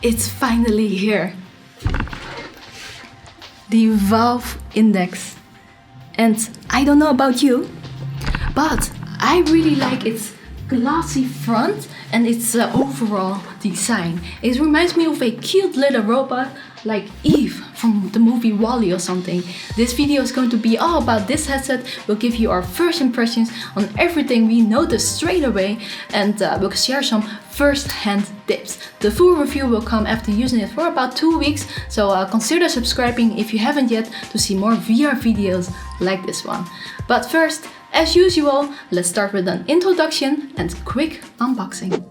It's finally here. The Valve Index. And I don't know about you, but I really like its glossy front and its overall design. It reminds me of a cute little robot like Eve from the movie WALL-E or something. This video is going to be all about this headset. We'll give you our first impressions on everything we noticed straight away, and we'll share some first-hand tips. The full review will come after using it for about 2 weeks, so consider subscribing if you haven't yet to see more VR videos like this one. But first, as usual, let's start with an introduction and quick unboxing.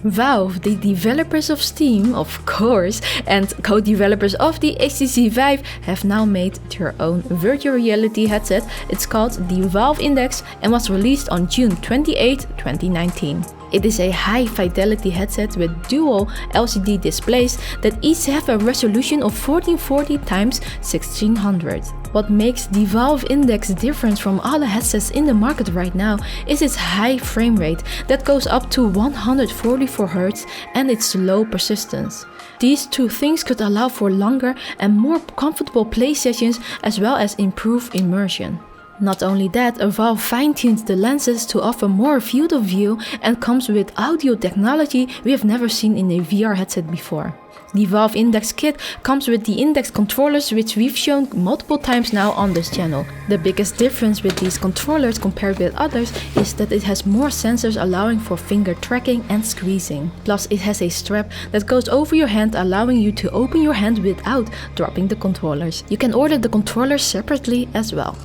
Valve, the developers of Steam, of course, and co-developers of the HTC Vive have now made their own virtual reality headset. It's called the Valve Index and was released on June 28, 2019. It is a high-fidelity headset with dual LCD displays that each have a resolution of 1440 x 1600. What makes the Valve Index different from other headsets in the market right now is its high frame rate that goes up to 144 Hz and its low persistence. These two things could allow for longer and more comfortable play sessions as well as improve immersion. Not only that, Valve fine-tuned the lenses to offer more field of view and comes with audio technology we have never seen in a VR headset before. The Valve Index kit comes with the Index controllers, which we've shown multiple times now on this channel. The biggest difference with these controllers compared with others is that it has more sensors allowing for finger tracking and squeezing. Plus it has a strap that goes over your hand, allowing you to open your hand without dropping the controllers. You can order the controllers separately as well.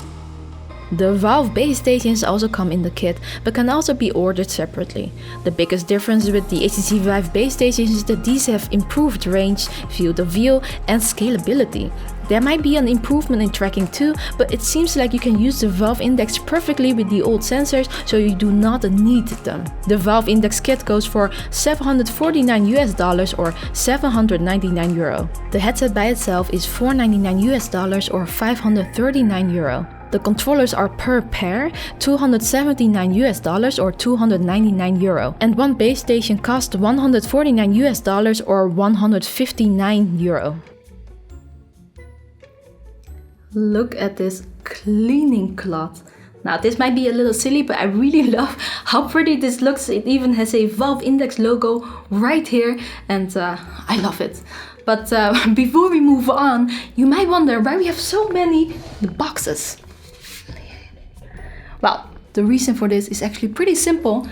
The Valve base stations also come in the kit, but can also be ordered separately. The biggest difference with the HTC Vive base stations is that these have improved range, field of view, and scalability. There might be an improvement in tracking too, but it seems like you can use the Valve Index perfectly with the old sensors, so you do not need them. The Valve Index kit goes for $749 or 799 euro. The headset by itself is $499 or 539 euro. The controllers are per pair $279 or 299 euro, and one base station costs $149 or 159 euro. Look at this cleaning cloth. Now this might be a little silly, but I really love how pretty this looks. It even has a Valve Index logo right here, and I love it. But before we move on, you might wonder why we have so many boxes. Well, the reason for this is actually pretty simple.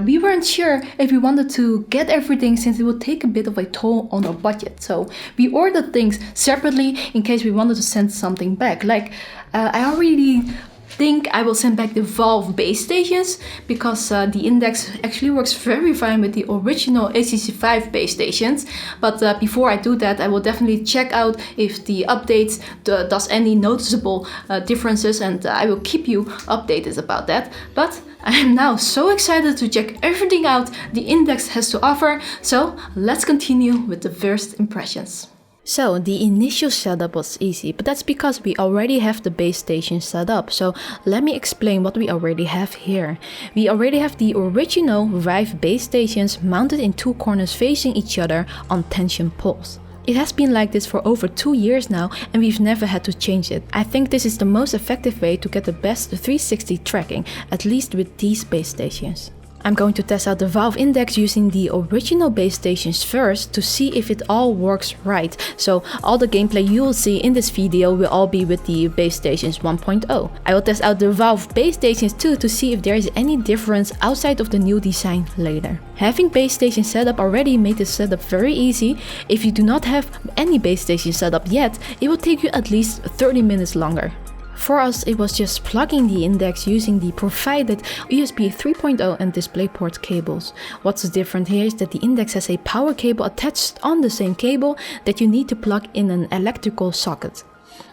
We weren't sure if we wanted to get everything since it would take a bit of a toll on our budget. So we ordered things separately in case we wanted to send something back. Like I already think I will send back the Valve base stations because the Index actually works very fine with the original HTC Vive base stations. But before I do that, I will definitely check out if the updates does any noticeable differences, and I will keep you updated about that. But I am now so excited to check everything out the Index has to offer, so let's continue with the first impressions. So the initial setup was easy, but that's because we already have the base station set up. So let me explain what we already have here. We already have the original Vive base stations mounted in two corners facing each other on tension poles. It has been like this for over 2 years now, and we've never had to change it. I think this is the most effective way to get the best 360 tracking, at least with these base stations. I'm going to test out the Valve Index using the original base stations first to see if it all works right. So all the gameplay you will see in this video will all be with the base stations 1.0. I will test out the Valve base stations too to see if there is any difference outside of the new design later. Having base stations set up already made this setup very easy. If you do not have any base station set up yet, it will take you at least 30 minutes longer. For us, it was just plugging the Index using the provided USB 3.0 and DisplayPort cables. What's different here is that the Index has a power cable attached on the same cable that you need to plug in an electrical socket.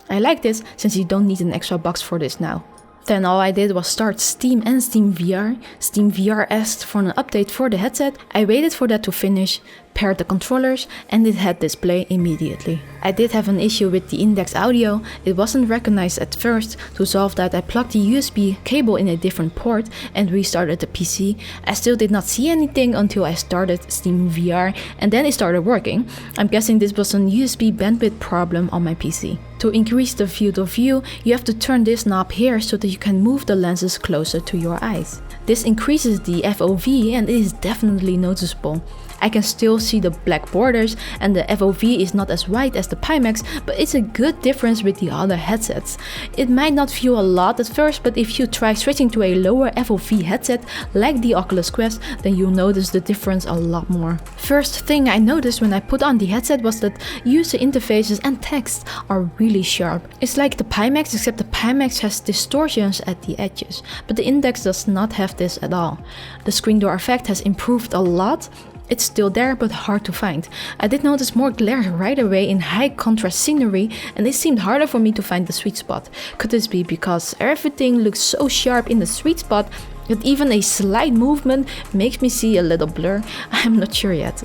I like this since you don't need an extra box for this now. Then all I did was start Steam and Steam VR. Steam VR asked for an update for the headset. I waited for that to finish, paired the controllers, and it had display immediately. I did have an issue with the index audio. It wasn't recognized at first. To solve that, I plugged the USB cable in a different port and restarted the PC. I still did not see anything until I started Steam VR, and then it started working. I'm guessing this was a USB bandwidth problem on my PC. To increase the field of view, you have to turn this knob here so that you can move the lenses closer to your eyes. This increases the FOV and it is definitely noticeable. I can still see the black borders and the FOV is not as wide as the Pimax, but it's a good difference with the other headsets. It might not feel a lot at first, but if you try switching to a lower FOV headset like the Oculus Quest, then you'll notice the difference a lot more. First thing I noticed when I put on the headset was that user interfaces and text are really sharp. It's like the Pimax, except the Pimax has distortions at the edges, but the Index does not have this at all. The screen door effect has improved a lot. It's still there, but hard to find. I did notice more glare right away in high contrast scenery, and it seemed harder for me to find the sweet spot. Could this be because everything looks so sharp in the sweet spot that even a slight movement makes me see a little blur? I'm not sure yet.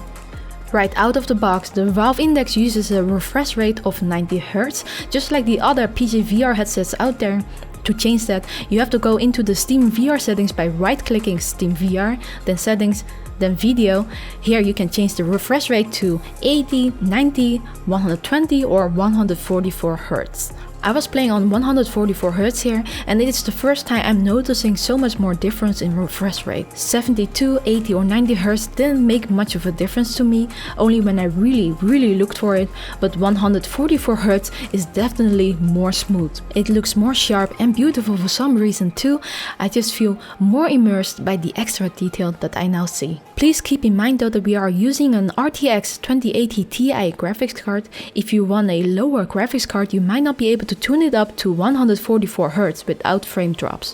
Right out of the box, the Valve Index uses a refresh rate of 90 Hz, just like the other PC VR headsets out there. To change that, you have to go into the Steam VR settings by right-clicking Steam VR, then Settings, then Video. Here you can change the refresh rate to 80, 90, 120 or 144 Hz. I was playing on 144 Hz here, and it is the first time I'm noticing so much more difference in refresh rate. 72, 80 or 90 Hz didn't make much of a difference to me, only when I really looked for it, but 144 Hz is definitely more smooth. It looks more sharp and beautiful for some reason too. I just feel more immersed by the extra detail that I now see. Please keep in mind though that we are using an RTX 2080 Ti graphics card. If you want a lower graphics card, you might not be able to tune it up to 144 Hz without frame drops.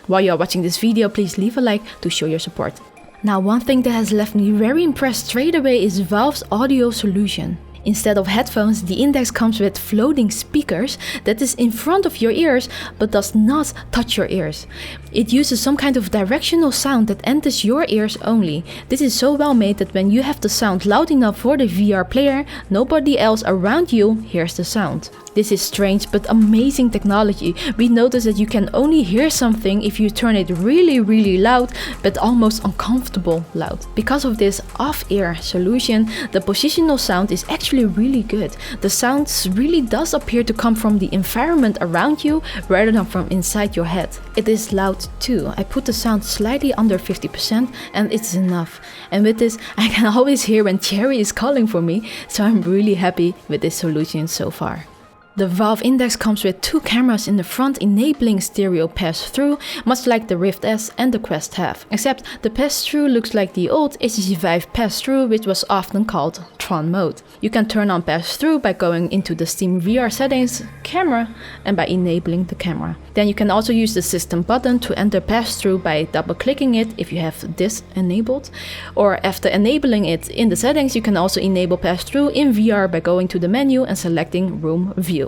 While you are watching this video, please leave a like to show your support. Now, one thing that has left me very impressed straight away is Valve's audio solution. Instead of headphones, the Index comes with floating speakers that is in front of your ears but does not touch your ears. It uses some kind of directional sound that enters your ears only. This is so well made that when you have the sound loud enough for the VR player, nobody else around you hears the sound. This is strange but amazing technology. We notice that you can only hear something if you turn it really loud, but almost uncomfortable loud. Because of this off-ear solution, the positional sound is actually really good. The sound really does appear to come from the environment around you rather than from inside your head. It is loud too. I put the sound slightly under 50% and it's enough. And with this, I can always hear when Chary is calling for me, so I'm really happy with this solution so far. The Valve Index comes with two cameras in the front enabling stereo pass-through, much like the Rift S and the Quest have. Except the pass-through looks like the old HTC Vive pass-through, which was often called Tron mode. You can turn on pass-through by going into the Steam VR settings, camera, and by enabling the camera. Then you can also use the system button to enter pass-through by double-clicking it if you have this enabled. Or after enabling it in the settings, you can also enable pass-through in VR by going to the menu and selecting Room View.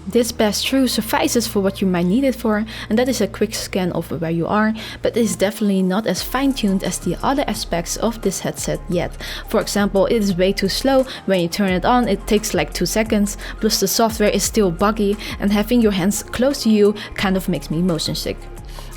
This pass-through suffices for what you might need it for, and that is a quick scan of where you are, but it is definitely not as fine-tuned as the other aspects of this headset yet. For example, it is way too slow. When you turn it on, it takes like 2 seconds, plus the software is still buggy, and having your hands close to you kind of makes me motion sick.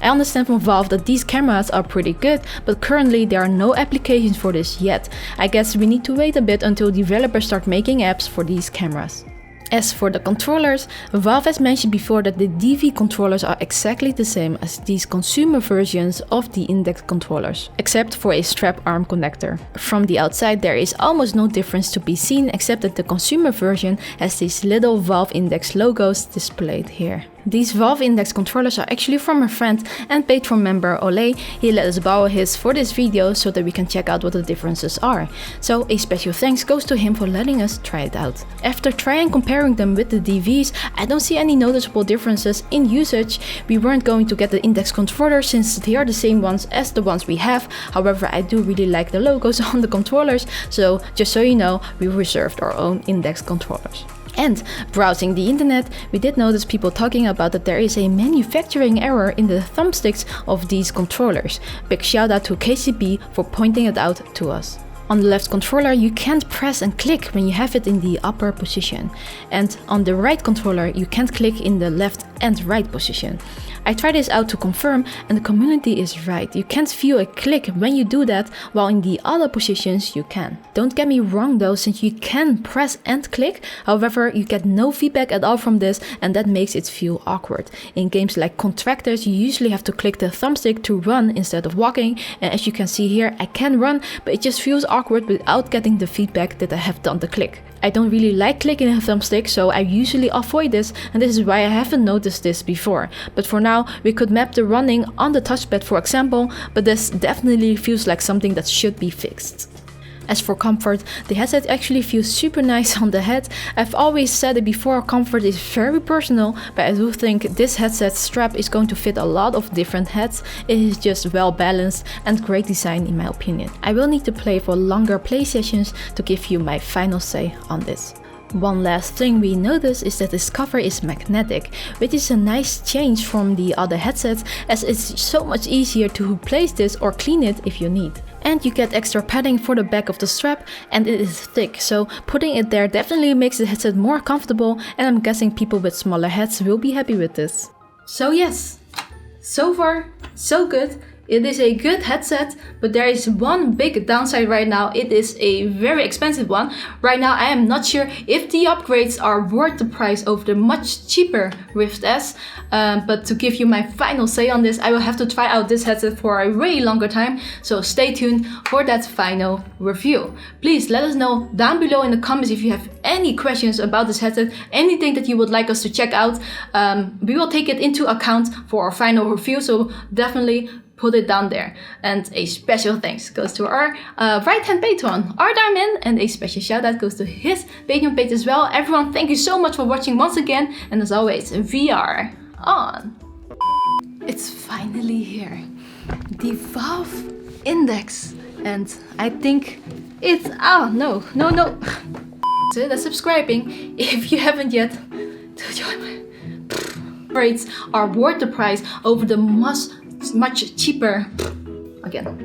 I understand from Valve that these cameras are pretty good, but currently there are no applications for this yet. I guess we need to wait a bit until developers start making apps for these cameras. As for the controllers, Valve has mentioned before that the DV controllers are exactly the same as these consumer versions of the Index controllers, except for a strap arm connector. From the outside there is almost no difference to be seen, except that the consumer version has these little Valve Index logos displayed here. These Valve Index controllers are actually from a friend and Patreon member Ole. He let us borrow his for this video so that we can check out what the differences are. So a special thanks goes to him for letting us try it out. After trying comparing them with the DVs, I don't see any noticeable differences in usage. We weren't going to get the Index controller since they are the same ones as the ones we have. However, I do really like the logos on the controllers, so just so you know, we reserved our own Index controllers. And browsing the internet, we did notice people talking about that there is a manufacturing error in the thumbsticks of these controllers. Big shout out to KCB for pointing it out to us. On the left controller, you can't press and click when you have it in the upper position. And on the right controller, you can't click in the left and right position. I tried this out to confirm, and the community is right. You can't feel a click when you do that, while in the other positions you can. Don't get me wrong though, since you can press and click, however, you get no feedback at all from this, and that makes it feel awkward. In games like Contractors, you usually have to click the thumbstick to run instead of walking, and as you can see here, I can run, but it just feels awkward without getting the feedback that I have done the click. I don't really like clicking a thumbstick, so I usually avoid this, and this is why I haven't noticed this before. But for now, we could map the running on the touchpad for example, but this definitely feels like something that should be fixed. As for comfort, the headset actually feels super nice on the head. I've always said it before, comfort is very personal, but I do think this headset strap is going to fit a lot of different heads. It is just well balanced and great design in my opinion. I will need to play for longer play sessions to give you my final say on this. One last thing we notice is that this cover is magnetic, which is a nice change from the other headsets, as it's so much easier to replace this or clean it if you need. And you get extra padding for the back of the strap, and it is thick, so putting it there definitely makes the headset more comfortable, and I'm guessing people with smaller heads will be happy with this. So yes, so far so good. It is a good headset, but there is one big downside right now. It is a very expensive one. Right now I am not sure if the upgrades are worth the price over the much cheaper Rift S. But to give you my final say on this, I will have to try out this headset for a way longer time. So stay tuned for that final review. Please let us know down below in the comments if you have any questions about this headset, anything that you would like us to check out. We will take it into account for our final review, so definitely put it down there. And a special thanks goes to our right-hand patron, artArmin, and a special shout out goes to his Patreon page as well. Everyone, thank you so much for watching once again, and as always, VR on. It's finally here, the Valve Index, and I think it's, no, consider subscribing if you haven't yet to join my rates are worth the price over the much cheaper again.